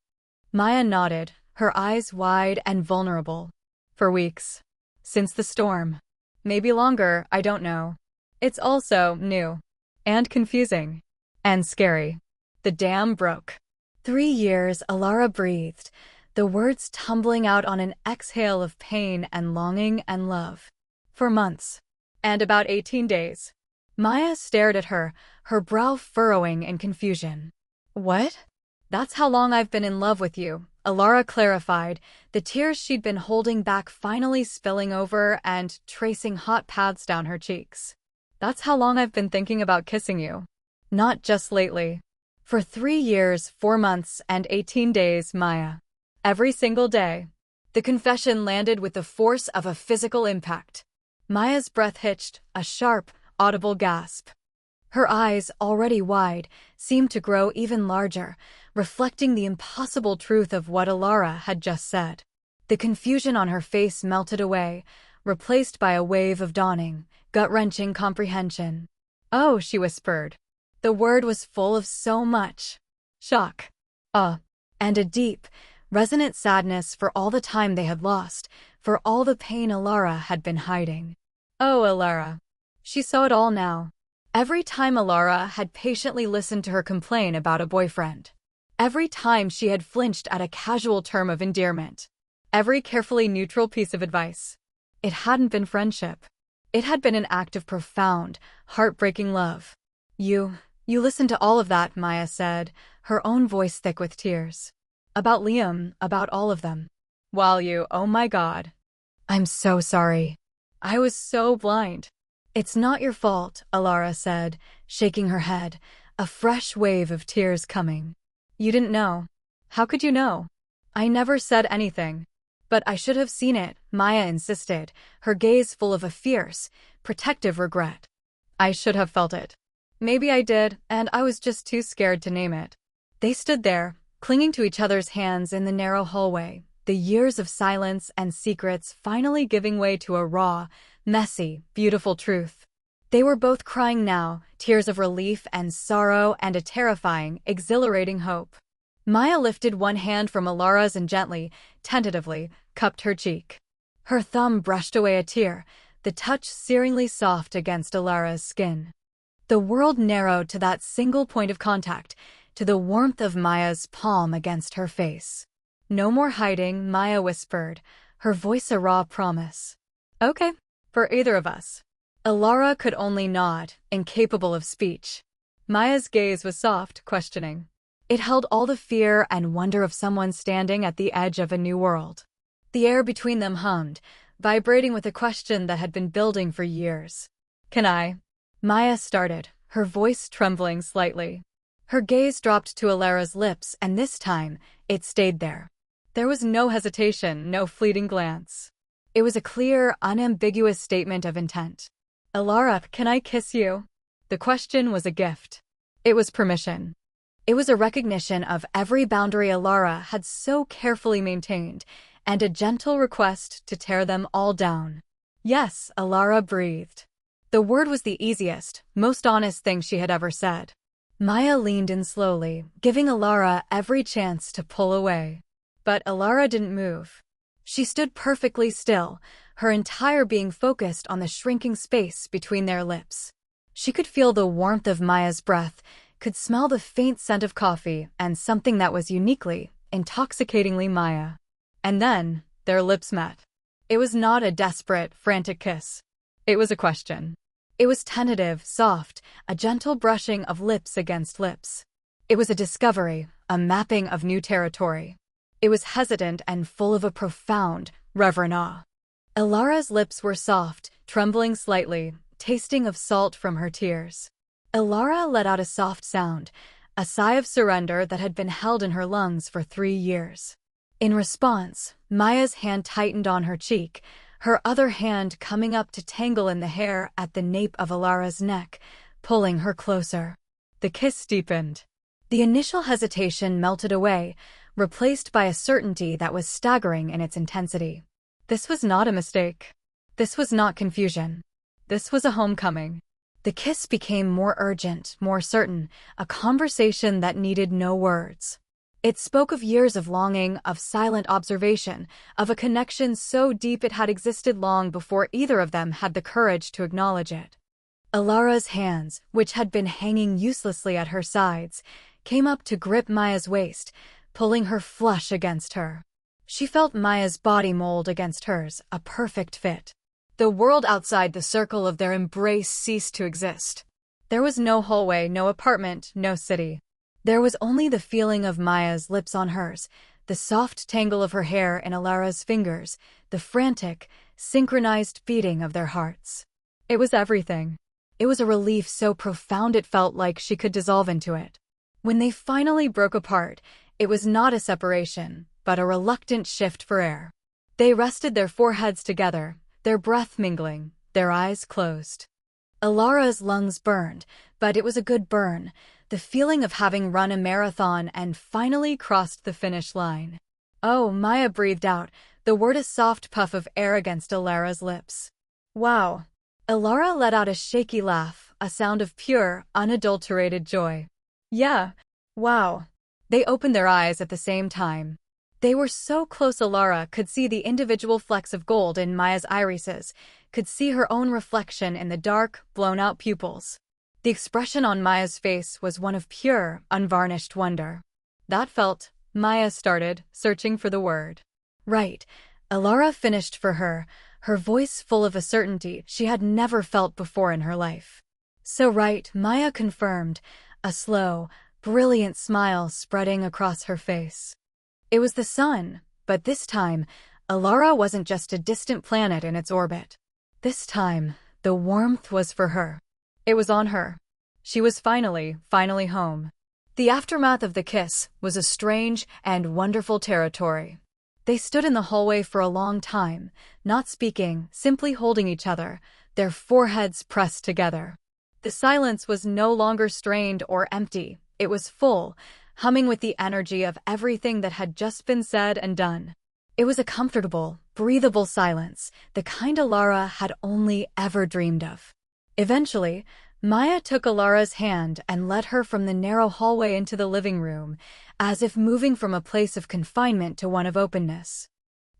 Maya nodded, her eyes wide and vulnerable. For weeks. Since the storm. Maybe longer, I don't know. It's also new. And confusing. And scary. The dam broke. 3 years, Alara breathed, the words tumbling out on an exhale of pain and longing and love. For months. And about 18 days. Maya stared at her, her brow furrowing in confusion. What? That's how long I've been in love with you, Alara clarified, the tears she'd been holding back finally spilling over and tracing hot paths down her cheeks. That's how long I've been thinking about kissing you. Not just lately. For 3 years, 4 months, and 18 days, Maya. Every single day. The confession landed with the force of a physical impact. Maya's breath hitched, a sharp, audible gasp. Her eyes, already wide, seemed to grow even larger, reflecting the impossible truth of what Alara had just said. The confusion on her face melted away, replaced by a wave of dawning, gut-wrenching comprehension. Oh, she whispered. The word was full of so much. Shock. And a deep, resonant sadness for all the time they had lost, for all the pain Alara had been hiding. Oh, Alara. She saw it all now. Every time Alara had patiently listened to her complain about a boyfriend. Every time she had flinched at a casual term of endearment. Every carefully neutral piece of advice. It hadn't been friendship. It had been an act of profound, heartbreaking love. You listened to all of that, Maya said, her own voice thick with tears. About Liam, about all of them. While oh my God. I'm so sorry. I was so blind. It's not your fault, Alara said, shaking her head, a fresh wave of tears coming. You didn't know. How could you know? I never said anything. But I should have seen it, Maya insisted, her gaze full of a fierce, protective regret. I should have felt it. Maybe I did, and I was just too scared to name it. They stood there, clinging to each other's hands in the narrow hallway, the years of silence and secrets finally giving way to a raw, messy, beautiful truth. They were both crying now, tears of relief and sorrow and a terrifying, exhilarating hope. Maya lifted one hand from Alara's and gently, tentatively, cupped her cheek. Her thumb brushed away a tear, the touch searingly soft against Alara's skin. The world narrowed to that single point of contact, to the warmth of Maya's palm against her face. No more hiding, Maya whispered, her voice a raw promise. Okay, for either of us. Alara could only nod, incapable of speech. Maya's gaze was soft, questioning. It held all the fear and wonder of someone standing at the edge of a new world. The air between them hummed, vibrating with a question that had been building for years. Can I? Maya started, her voice trembling slightly. Her gaze dropped to Alara's lips, and this time, it stayed there. There was no hesitation, no fleeting glance. It was a clear, unambiguous statement of intent. Alara, can I kiss you? The question was a gift. It was permission. It was a recognition of every boundary Alara had so carefully maintained, and a gentle request to tear them all down. Yes, Alara breathed. The word was the easiest, most honest thing she had ever said. Maya leaned in slowly, giving Alara every chance to pull away. But Alara didn't move. She stood perfectly still, her entire being focused on the shrinking space between their lips. She could feel the warmth of Maya's breath, could smell the faint scent of coffee, and something that was uniquely, intoxicatingly Maya. And then, their lips met. It was not a desperate, frantic kiss. It was a question. It was tentative, soft, a gentle brushing of lips against lips. It was a discovery, a mapping of new territory. It was hesitant and full of a profound, reverent awe. Alara's lips were soft, trembling slightly, tasting of salt from her tears. Alara let out a soft sound, a sigh of surrender that had been held in her lungs for 3 years. In response, Maya's hand tightened on her cheek, her other hand coming up to tangle in the hair at the nape of Alara's neck, pulling her closer. The kiss deepened. The initial hesitation melted away, replaced by a certainty that was staggering in its intensity. This was not a mistake. This was not confusion. This was a homecoming. The kiss became more urgent, more certain, a conversation that needed no words. It spoke of years of longing, of silent observation, of a connection so deep it had existed long before either of them had the courage to acknowledge it. Alara's hands, which had been hanging uselessly at her sides, came up to grip Maya's waist, pulling her flush against her. She felt Maya's body mold against hers, a perfect fit. The world outside the circle of their embrace ceased to exist. There was no hallway, no apartment, no city. There was only the feeling of Maya's lips on hers, the soft tangle of her hair in Alara's fingers, the frantic, synchronized beating of their hearts. It was everything. It was a relief so profound it felt like she could dissolve into it. When they finally broke apart, it was not a separation, but a reluctant shift for air. They rested their foreheads together, their breath mingling, their eyes closed. Alara's lungs burned, but it was a good burn, the feeling of having run a marathon and finally crossed the finish line. Oh, Maya breathed out, the word a soft puff of air against Alara's lips. Wow. Alara let out a shaky laugh, a sound of pure, unadulterated joy. Yeah. Wow. They opened their eyes at the same time. They were so close Alara could see the individual flecks of gold in Maya's irises, could see her own reflection in the dark, blown-out pupils. The expression on Maya's face was one of pure, unvarnished wonder. That felt, Maya started, searching for the word. Right. Alara finished for her, her voice full of a certainty she had never felt before in her life. So right, Maya confirmed, a slow, brilliant smile spreading across her face. It was the sun, but this time, Alara wasn't just a distant planet in its orbit. This time, the warmth was for her. It was on her. She was finally home. The aftermath of the kiss was a strange and wonderful territory. They stood in the hallway for a long time, not speaking, simply holding each other, their foreheads pressed together. The silence was no longer strained or empty, it was full, humming with the energy of everything that had just been said and done. It was a comfortable, breathable silence, the kind Alara had only ever dreamed of. Eventually, Maya took Alara's hand and led her from the narrow hallway into the living room, as if moving from a place of confinement to one of openness.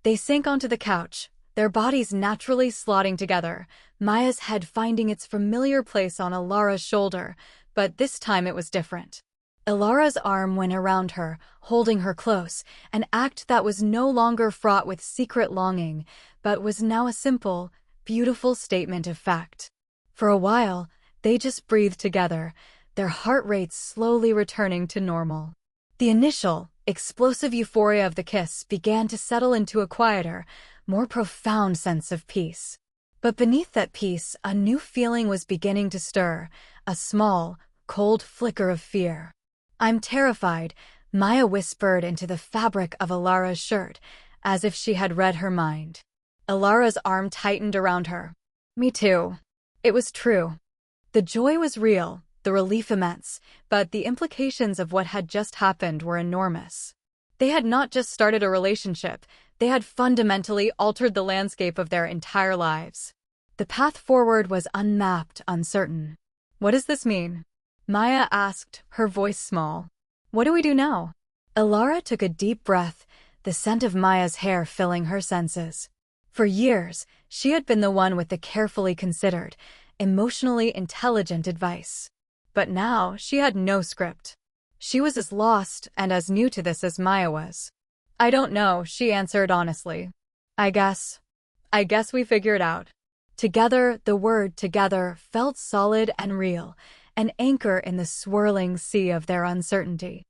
They sank onto the couch, their bodies naturally slotting together, Maya's head finding its familiar place on Alara's shoulder, but this time it was different. Ilara's arm went around her, holding her close, an act that was no longer fraught with secret longing, but was now a simple, beautiful statement of fact. For a while, they just breathed together, their heart rates slowly returning to normal. The initial, explosive euphoria of the kiss began to settle into a quieter, more profound sense of peace. But beneath that peace, a new feeling was beginning to stir, a small, cold flicker of fear. "I'm terrified," Maya whispered into the fabric of Ilara's shirt, as if she had read her mind. Ilara's arm tightened around her. "Me too." It was true. The joy was real, the relief immense, but the implications of what had just happened were enormous. They had not just started a relationship, they had fundamentally altered the landscape of their entire lives. The path forward was unmapped, uncertain. "What does this mean?" Maya asked, her voice small. "What do we do now?" Ilara took a deep breath, the scent of Maya's hair filling her senses. For years, she had been the one with the carefully considered, emotionally intelligent advice. But now, she had no script. She was as lost and as new to this as Maya was. "I don't know," she answered honestly. I guess we figure it out." Together, the word together felt solid and real, an anchor in the swirling sea of their uncertainty.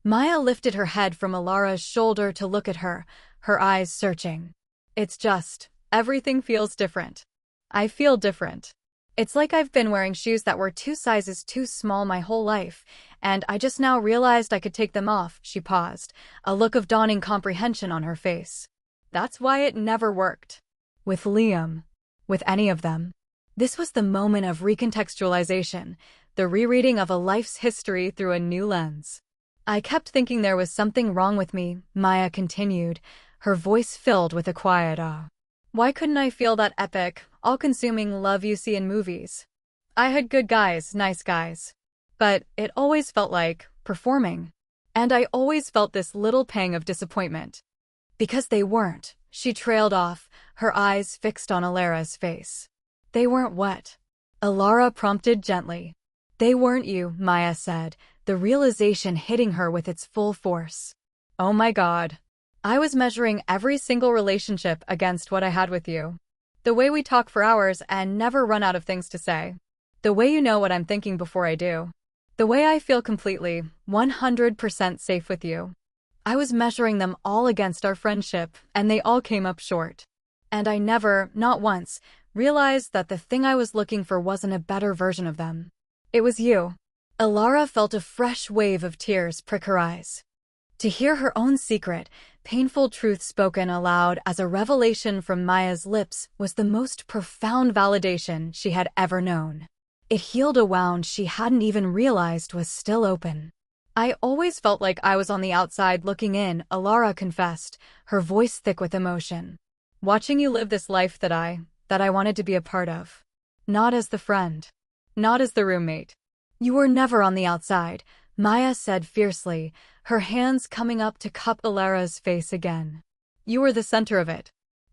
Maya lifted her head from Ilara's shoulder to look at her, her eyes searching. "It's just, everything feels different. I feel different. It's like I've been wearing shoes that were 2 sizes too small my whole life, and I just now realized I could take them off." She paused, a look of dawning comprehension on her face. "That's why it never worked. With Liam. With any of them." This was the moment of recontextualization, the rereading of a life's history through a new lens. "I kept thinking there was something wrong with me," Maya continued, her voice filled with a quiet awe. "Why couldn't I feel that epic, all-consuming love you see in movies? I had good guys, nice guys. But it always felt like performing. And I always felt this little pang of disappointment." "Because they weren't," she trailed off, her eyes fixed on Ilara's face. "They weren't what?" Ilara prompted gently. "They weren't you," Maya said, the realization hitting her with its full force. "Oh my God. I was measuring every single relationship against what I had with you. The way we talk for hours and never run out of things to say. The way you know what I'm thinking before I do. The way I feel completely, 100% safe with you. I was measuring them all against our friendship, and they all came up short. And I never, not once, realized that the thing I was looking for wasn't a better version of them. It was you." Ilara felt a fresh wave of tears prick her eyes. To hear her own secret, painful truth spoken aloud as a revelation from Maya's lips was the most profound validation she had ever known. It healed a wound she hadn't even realized was still open. "I always felt like I was on the outside looking in," Ilara confessed, her voice thick with emotion. "Watching you live this life that I wanted to be a part of. Not as the friend. Not as the roommate." "You were never on the outside," Maya said fiercely, her hands coming up to cup Ilara's face again. "You were the center of it.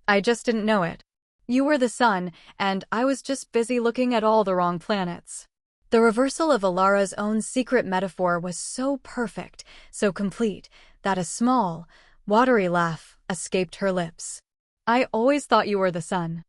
I just didn't know it. You were the sun, and I was just busy looking at all the wrong planets." The reversal of Ilara's own secret metaphor was so perfect, so complete, that a small, watery laugh escaped her lips. "I always thought you were the sun."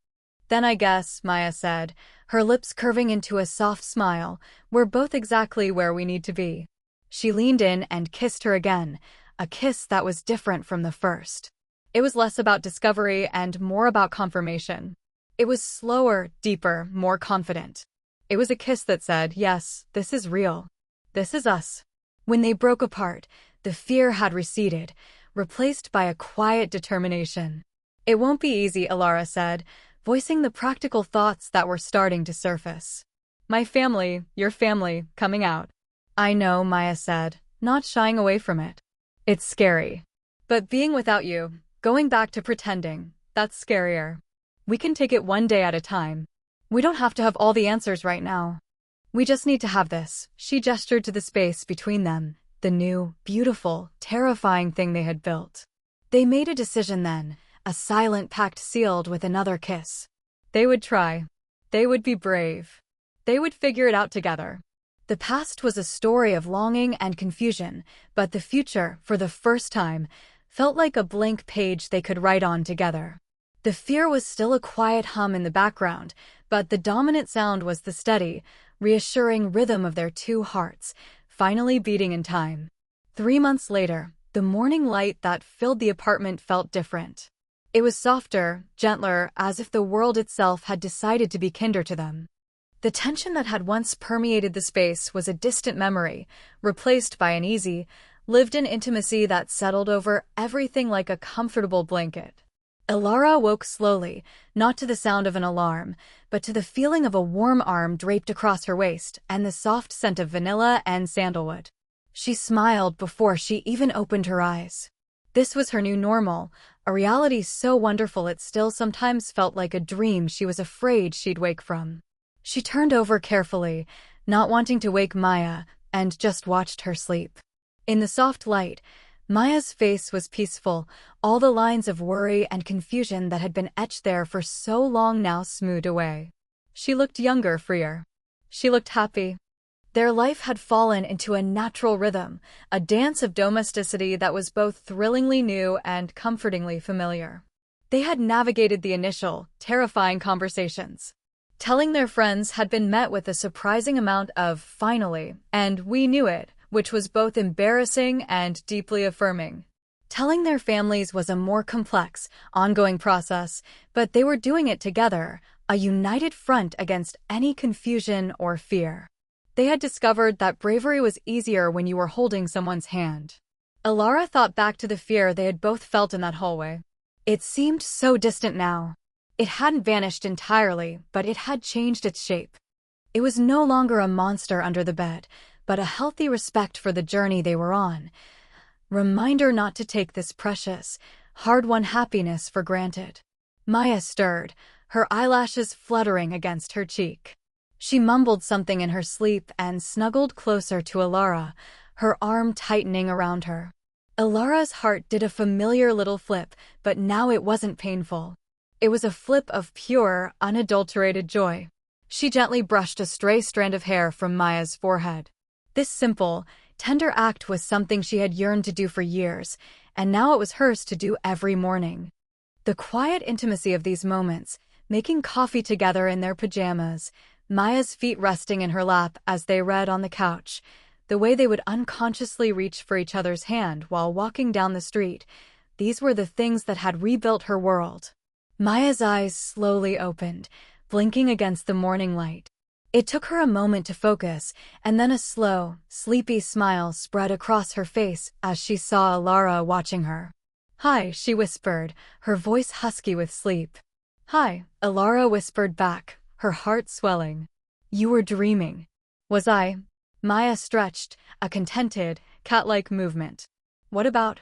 "Then I guess," Maya said, her lips curving into a soft smile, "we're both exactly where we need to be." She leaned in and kissed her again, a kiss that was different from the first. It was less about discovery and more about confirmation. It was slower, deeper, more confident. It was a kiss that said, "Yes, this is real. This is us." When they broke apart, the fear had receded, replaced by a quiet determination. "It won't be easy," Ilara said, voicing the practical thoughts that were starting to surface. "My family, your family, coming out." "I know," Maya said, not shying away from it. "It's scary. But being without you, going back to pretending, that's scarier. We can take it one day at a time. We don't have to have all the answers right now. We just need to have this." She gestured to the space between them, the new, beautiful, terrifying thing they had built. They made a decision then, a silent pact sealed with another kiss. They would try. They would be brave. They would figure it out together. The past was a story of longing and confusion, but the future, for the first time, felt like a blank page they could write on together. The fear was still a quiet hum in the background, but the dominant sound was the steady, reassuring rhythm of their two hearts, finally beating in time. 3 months later, the morning light that filled the apartment felt different. It was softer, gentler, as if the world itself had decided to be kinder to them. The tension that had once permeated the space was a distant memory, replaced by an easy, lived-in intimacy that settled over everything like a comfortable blanket. Ilara woke slowly, not to the sound of an alarm, but to the feeling of a warm arm draped across her waist and the soft scent of vanilla and sandalwood. She smiled before she even opened her eyes. This was her new normal, a reality so wonderful it still sometimes felt like a dream she was afraid she'd wake from. She turned over carefully, not wanting to wake Maya, and just watched her sleep. In the soft light, Maya's face was peaceful, all the lines of worry and confusion that had been etched there for so long now smoothed away. She looked younger, freer. She looked happy. Their life had fallen into a natural rhythm, a dance of domesticity that was both thrillingly new and comfortingly familiar. They had navigated the initial, terrifying conversations. Telling their friends had been met with a surprising amount of "finally" and "we knew it," which was both embarrassing and deeply affirming. Telling their families was a more complex, ongoing process, but they were doing it together, a united front against any confusion or fear. They had discovered that bravery was easier when you were holding someone's hand. Ilara thought back to the fear they had both felt in that hallway. It seemed so distant now. It hadn't vanished entirely, but it had changed its shape. It was no longer a monster under the bed, but a healthy respect for the journey they were on. Reminder not to take this precious, hard-won happiness for granted. Maya stirred, her eyelashes fluttering against her cheek. She mumbled something in her sleep and snuggled closer to Ilara, her arm tightening around her. Ilara's heart did a familiar little flip, but now it wasn't painful. It was a flip of pure, unadulterated joy. She gently brushed a stray strand of hair from Maya's forehead. This simple, tender act was something she had yearned to do for years, and now it was hers to do every morning. The quiet intimacy of these moments, making coffee together in their pajamas, Maya's feet resting in her lap as they read on the couch, the way they would unconsciously reach for each other's hand while walking down the street, these were the things that had rebuilt her world. Maya's eyes slowly opened, blinking against the morning light. It took her a moment to focus, and then a slow, sleepy smile spread across her face as she saw Ilara watching her. "Hi," she whispered, her voice husky with sleep. "Hi," Ilara whispered back, her heart swelling. "You were dreaming." "Was I?" Maya stretched, a contented, cat-like movement. "What about?"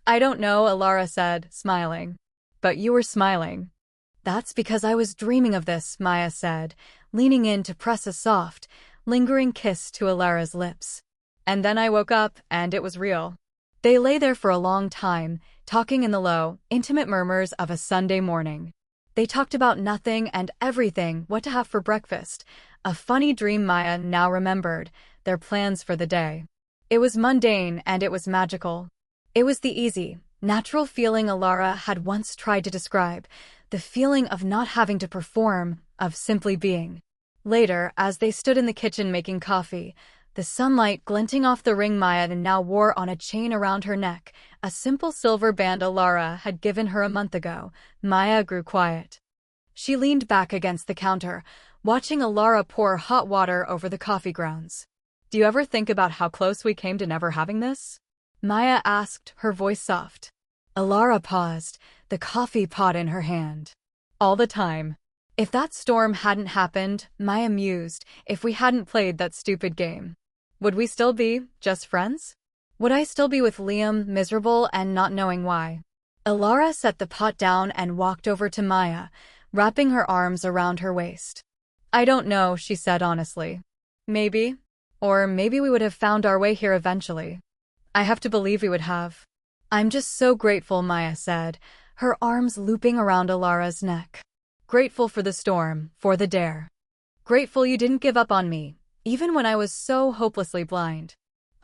"I don't know," Ilara said, smiling. "But you were smiling." "That's because I was dreaming of this," Maya said, leaning in to press a soft, lingering kiss to Ilara's lips. "And then I woke up, and it was real." They lay there for a long time, talking in the low, intimate murmurs of a Sunday morning. They talked about nothing and everything, what to have for breakfast, a funny dream Maya now remembered, their plans for the day. It was mundane and it was magical. It was the easy, natural feeling Ilara had once tried to describe, the feeling of not having to perform, of simply being. Later, as they stood in the kitchen making coffee, the sunlight glinting off the ring Maya now wore on a chain around her neck, a simple silver band Ilara had given her a month ago, Maya grew quiet. She leaned back against the counter, watching Ilara pour hot water over the coffee grounds. "Do you ever think about how close we came to never having this?" Maya asked, her voice soft. Ilara paused, the coffee pot in her hand. "All the time." "If that storm hadn't happened," Maya mused, "if we hadn't played that stupid game, would we still be just friends? Would I still be with Liam, miserable and not knowing why?" Ilara set the pot down and walked over to Maya, wrapping her arms around her waist. "I don't know," she said honestly. "Maybe. Or maybe we would have found our way here eventually. I have to believe we would have." "I'm just so grateful," Maya said, her arms looping around Ilara's neck. "Grateful for the storm, for the dare. Grateful you didn't give up on me, even when I was so hopelessly blind.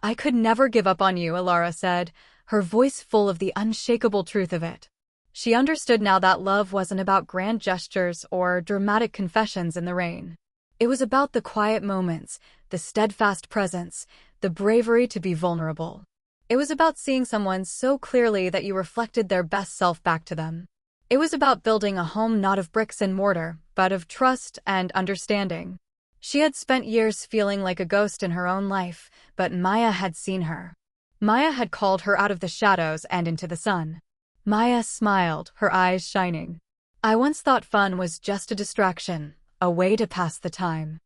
I could never give up on you, Alara said, her voice full of the unshakable truth of it. She understood now that love wasn't about grand gestures or dramatic confessions in the rain. It was about the quiet moments, the steadfast presence, the bravery to be vulnerable. It was about seeing someone so clearly that you reflected their best self back to them. It was about building a home not of bricks and mortar, but of trust and understanding. She had spent years feeling like a ghost in her own life, but Maya had seen her. Maya had called her out of the shadows and into the sun. Maya smiled, her eyes shining. I once thought fun was just a distraction, a way to pass the time.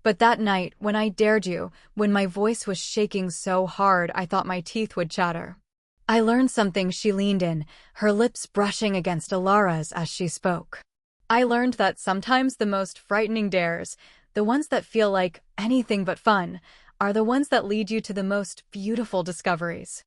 But that night, when I dared you, when my voice was shaking so hard I thought my teeth would chatter. I learned something. She leaned in, her lips brushing against Alara's as she spoke. I learned that sometimes the most frightening dares, the ones that feel like anything but fun, are the ones that lead you to the most beautiful discoveries.